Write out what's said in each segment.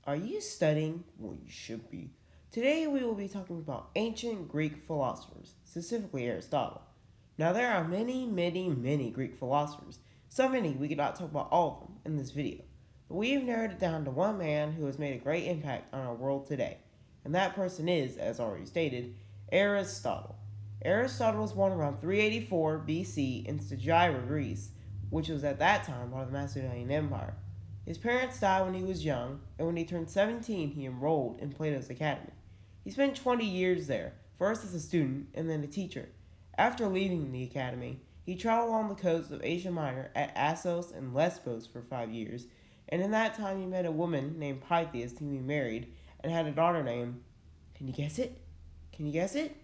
Are you studying? Well, you should be. Today we will be talking about ancient Greek philosophers, specifically Aristotle. Now there are many Greek philosophers, so many we could not talk about all of them in this video. But we've narrowed it down to one man who has made a great impact on our world today. And that person is, as already stated, Aristotle. Aristotle was born around 384 BC in Stagira, Greece, which was at that time part of the Macedonian Empire. His parents died when he was young, and when he turned 17, he enrolled in Plato's academy. He spent 20 years there, first as a student and then a teacher. After leaving the academy, he traveled along the coast of Asia Minor at Assos and Lesbos for 5 years, and in that time he met a woman named Pythias whom he married and had a daughter named, can you guess it? Can you guess it?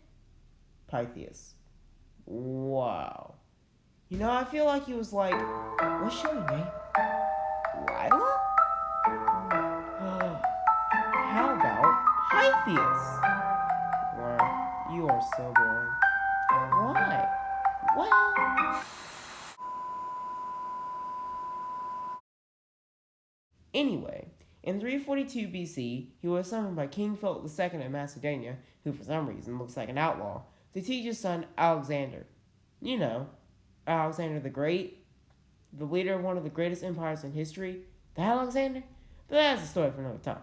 Pythias. Wow. I feel like he was like, what should we name? Lila? How about Pythias? Wow, you are so boring. Why? Well... Anyway, in 342 BC, he was summoned by King Philip II of Macedonia, who for some reason looks like an outlaw, to teach his son Alexander. You know, Alexander the Great, the leader of one of the greatest empires in history, the Alexander? But that's a story for another time.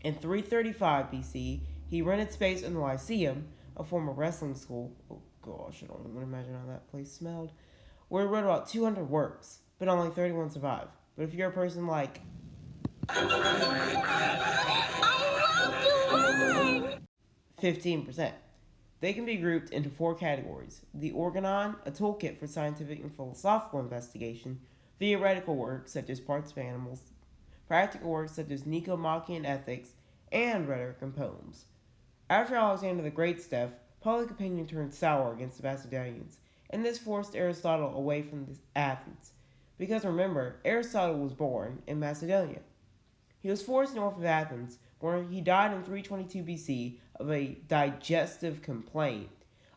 In 335 BC, he rented space in the Lyceum, a former wrestling school. Oh gosh, I don't even imagine how that place smelled. Where he wrote about 200 works, but only 31 survive. But if you're a person like... I love to learn! 15%. They can be grouped into 4 categories. The Organon, a toolkit for scientific and philosophical investigation, theoretical works such as Parts of Animals, practical works such as Nicomachean Ethics, and rhetoric and poems. After Alexander the Great's death, public opinion turned sour against the Macedonians, and this forced Aristotle away from Athens. Because remember, Aristotle was born in Macedonia. He was forced north of Athens, where he died in 322 BC of a digestive complaint.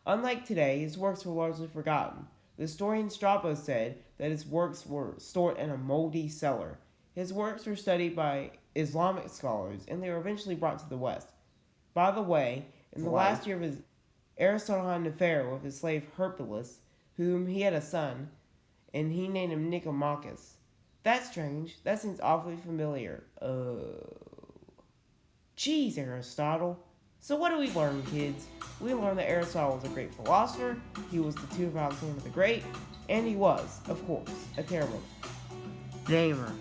Unlike today, his works were largely forgotten. The historian Strabo said that his works were stored in a moldy cellar. His works were studied by Islamic scholars, and they were eventually brought to the West. By the way, in the last year of his Aristotle had an affair with his slave Herpulus, whom he had a son, and he named him Nicomachus. That's strange. That seems awfully familiar. Geez, Aristotle. So what do we learn, kids? We learned that Aristotle was a great philosopher, he was the tutor of Alexander the Great, and he was, of course, a terrible gamer.